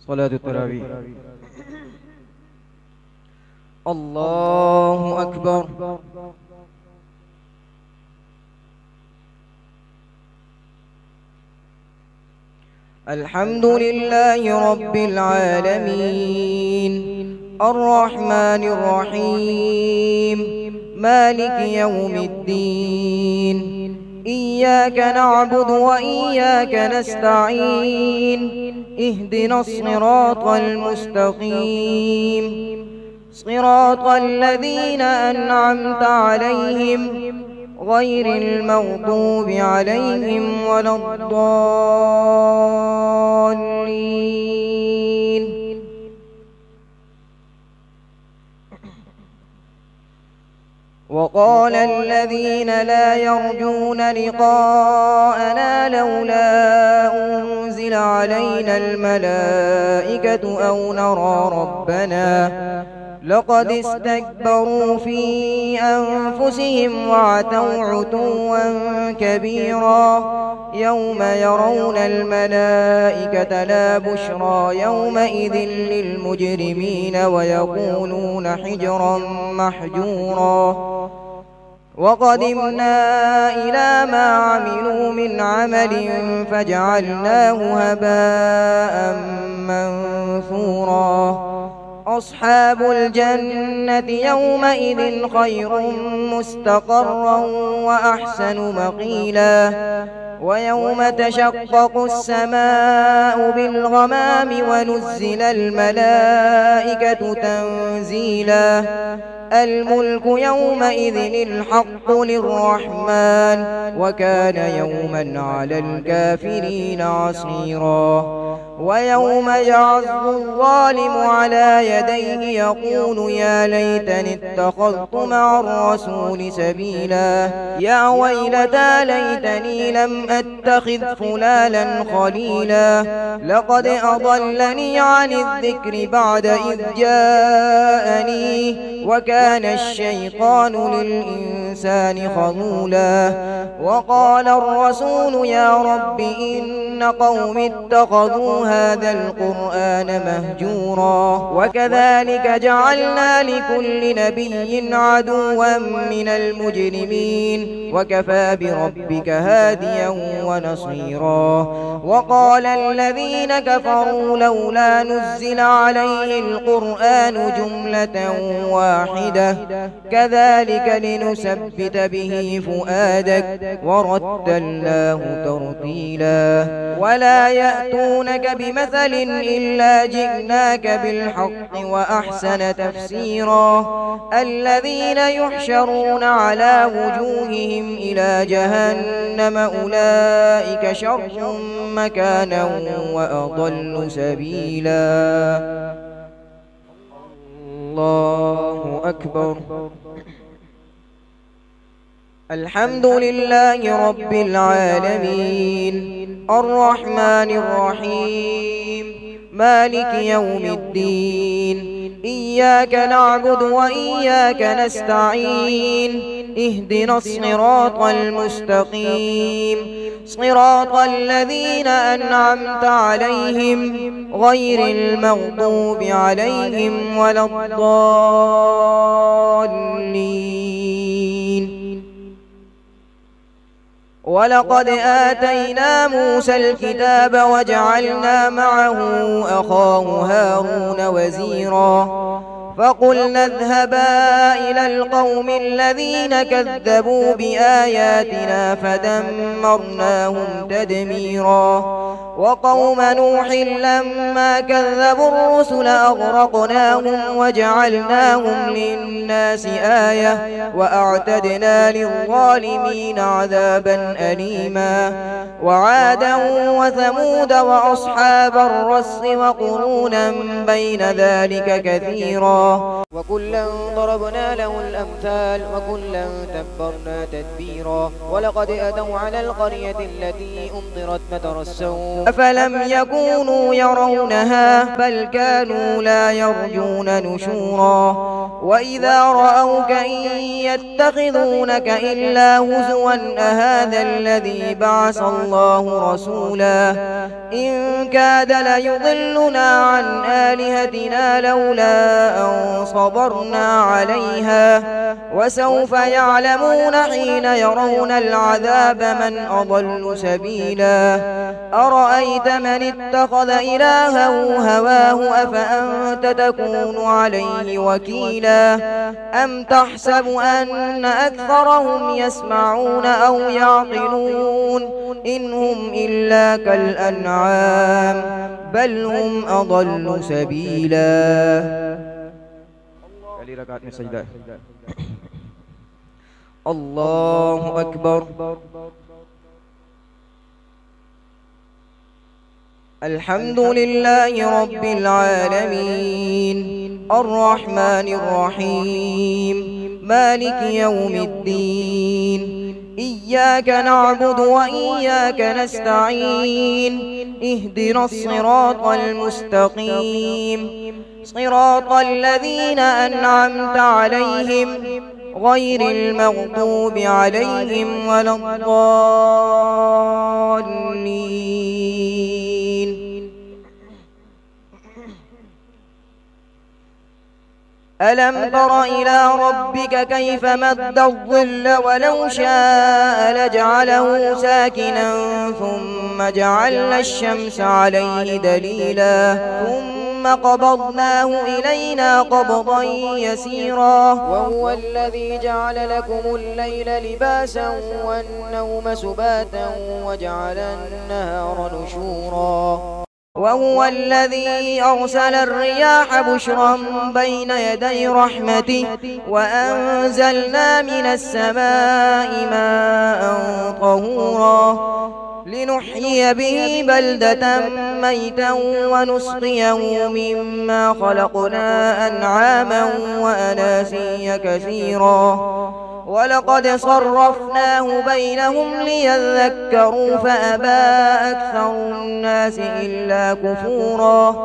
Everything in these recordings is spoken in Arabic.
صلاة التراويح. الله أكبر. الحمد لله رب العالمين الرحمن الرحيم مالك يوم الدين إياك نعبد وإياك نستعين اهدنا الصراط المستقيم صراط الذين أنعمت عليهم غير المغضوب عليهم ولا الضالين. وقال الذين لا يرجون لقاءنا لولا أنزل علينا الملائكة أو نرى ربنا لقد استكبروا في أنفسهم وعتوا عتوا كبيرا يوم يرون الملائكة لا بشرى يومئذ للمجرمين ويقولون حجرا محجورا. وقدمنا إلى ما عملوا من عمل فجعلناه هباء منثورا. أصحاب الجنة يومئذ خير مستقرا وأحسن مقيلا. ويوم تشقق السماء بالغمام ونزل الملائكة تنزيلا. الملك يومئذ الحق للرحمن وكان يوما على الكافرين عسيرا. ويوم يعض الظالم على يديه يقول يا ليتني اتخذت مع الرسول سبيلا. يا ويلتى ليتني لم أتخذ فلانا خليلا لقد أضلني عن الذكر بعد إذ جاءني وكان الشيطان للإنسان خذولا. وقال الرسول يا رب إن قوم اتخذوا هذا القرآن مهجورا. وكذلك جعلنا لكل نبي عدوا من المجرمين وكفى بربك هاديا ونصيرا. وقال الذين كفروا لولا نزل عليه القرآن جملة واحدة كذلك لنثبت به فؤادك ورتلناه ترتيلا. ولا يأتونك بمثل إلا جئناك بالحق وأحسن تفسيرا. الذين يحشرون على وجوههم إلى جهنم أولئك شر مكانا وأضل سبيلا. الله أكبر. الحمد لله رب العالمين الرحمن الرحيم مالك يوم الدين إياك نعبد وإياك نستعين اهدنا الصراط المستقيم صراط الذين أنعمت عليهم غير المغضوب عليهم ولا الضالين. ولقد آتينا موسى الكتاب وجعلنا معه أخاه هارون وزيرا. فقلنا اذهبا إلى القوم الذين كذبوا بآياتنا فدمرناهم تدميرا. وقوم نوح لما كذبوا الرسل أغرقناهم وجعلناهم للناس آية وأعتدنا للظالمين عذابا أليما. وعادا وثمود وأصحاب الرس وقرونا بين ذلك كثيرا. وكلا ضربنا له الأمثال وكلا تبرنا تدبيرا. ولقد أتوا على القرية التي أمطرت مطر السوء أفلم يكونوا يرونها بل كانوا لا يرجون نشورا. وإذا رأوك إن يتخذونك إلا هزوا أهذا الذي بعث الله رسولا إن كاد ليضلنا عن آلهتنا لولا أن صبرنا عليها وسوف يعلمون حين يرون العذاب من أضل سبيلا أرأيت من اتخذ إلهه هواه أفأنت تكون عليه وكيلا أم تحسب أن أكثرهم يسمعون أو يعقلون إن هم إلا كالأنعام بل هم أضل سبيلا. الله أكبر. الحمد لله رب العالمين الرحمن الرحيم مالك يوم الدين إياك نعبد وإياك نستعين اهدنا الصراط المستقيم صراط الذين أنعمت عليهم غير المغضوب عليهم ولا الضالين. ألم تر إلى ربك كيف مد الظل ولو شاء لجعله ساكنا ثم جعلنا الشمس عليه دليلا ثم قبضناه إلينا قبضا يسيرا وهو الذي جعل لكم الليل لباسا والنوم سباتا وجعل النهار نشورا وهو الذي أرسل الرياح بشرا بين يدي رحمته وأنزلنا من السماء ماء طهورا لنحيي به بلدة ميتا ونسقيه مما خلقنا أنعاما وأناسيا كثيرا ولقد صرفناه بينهم ليذكروا فأبى أكثر الناس إلا كفورا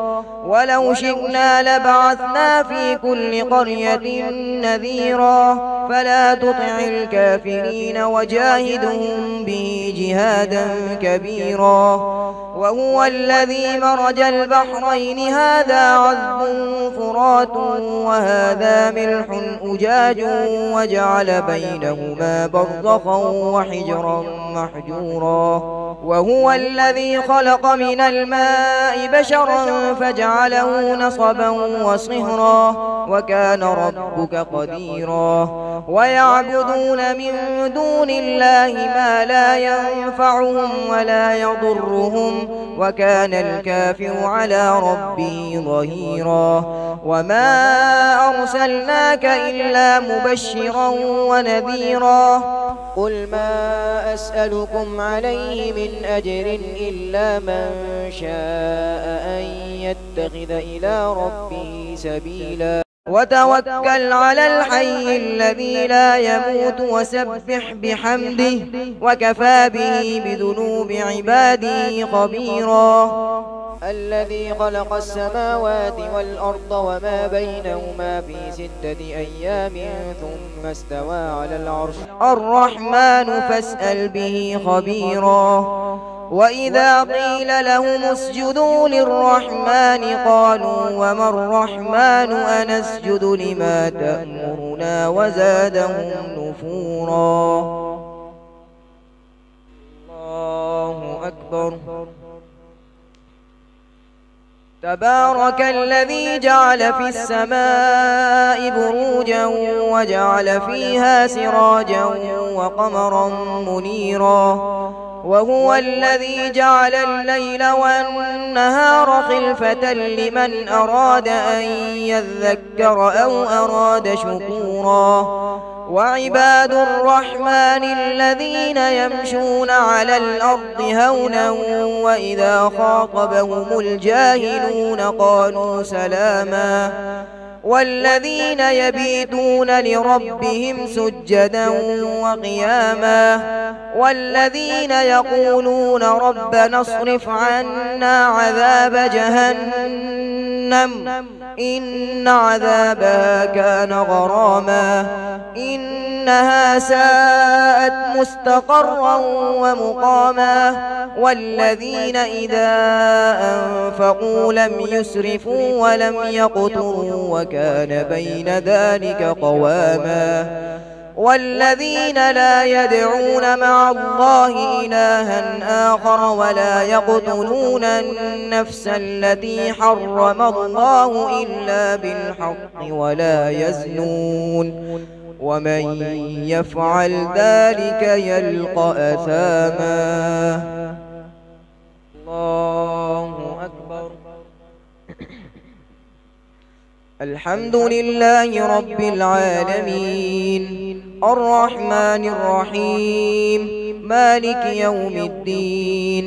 ولو شئنا لبعثنا في كل قرية نذيرا فلا تطع الكافرين وجاهدهم به جهادا كبيرا وهو الذي مرج البحرين هذا عذب فرات وهذا ملح أجاج وجعل بينهما برزخا وحجرا محجورا وهو الذي خلق من الماء بشرا فجعله نصبا وصهرا وكان ربك قديرا ويعبدون من دون الله ما لا ينفعهم ولا يضرهم وكان الكافر على ربه ظهيرا وما أرسلناك إلا مبشرا ونذيرا قل ما أسألكم عليه من أجر إلا من شاء أن يتخذ إلى ربه سبيلا وتوكل على الحي الذي لا يموت وسبح بحمده وكفى به بذنوب عباده خبيرا الذي خلق السماوات والأرض وما بينهما في 6 أيام ثم استوى على العرش الرحمن فاسأل به خبيرا وإذا قيل لهم اسجدوا للرحمن قالوا وما الرحمن أنسجد لما تأمرنا وزادهم نفورا. الله أكبر. تبارك الذي جعل في السماء بروجا وجعل فيها سراجا وقمرا منيرا وهو الذي جعل الليل والنهار خلفة لمن أراد أن يذكر أو أراد شكورا وعباد الرحمن الذين يمشون على الأرض هونا وإذا خاطبهم الجاهلون قالوا سلاما والذين يبيتون لربهم سجدا وقياما والذين يقولون ربنا اصرف عنا عذاب جهنم إن عذابها كان غراما إنها ساءت مستقرا ومقاما والذين إذا أنفقوا لم يسرفوا ولم يقتروا وكان بين ذلك قواما والذين لا يدعون مع الله إلها آخر ولا يقتلون النفس التي حرم الله إلا بالحق ولا يزنون ومن يفعل ذلك يلقى أثاما. الله أكبر. الحمد لله رب العالمين الرحمن الرحيم مالك يوم الدين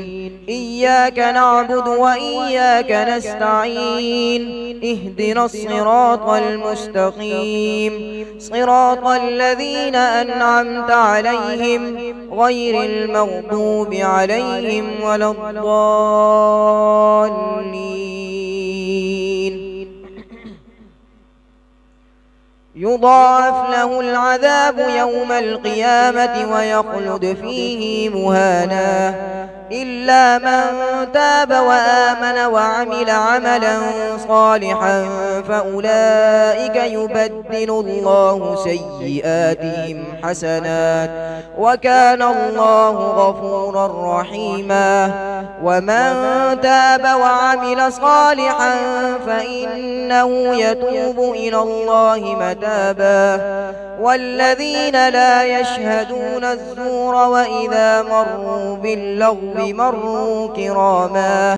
إياك نعبد وإياك نستعين اهدنا الصراط المستقيم صراط الذين أنعمت عليهم غير المغضوب عليهم ولا الضالين. يضاعف له العذاب يوم القيامة ويخلد فيه مهانا إلا من تاب وآمن وعمل عملا صالحا فأولئك يبدل الله سيئاتهم حسنات وكان الله غفورا رحيما. ومن تاب وعمل صالحا فإنه يتوب إلى الله متابا والذين لا يشهدون الزور وإذا مروا باللغو مروا كراما.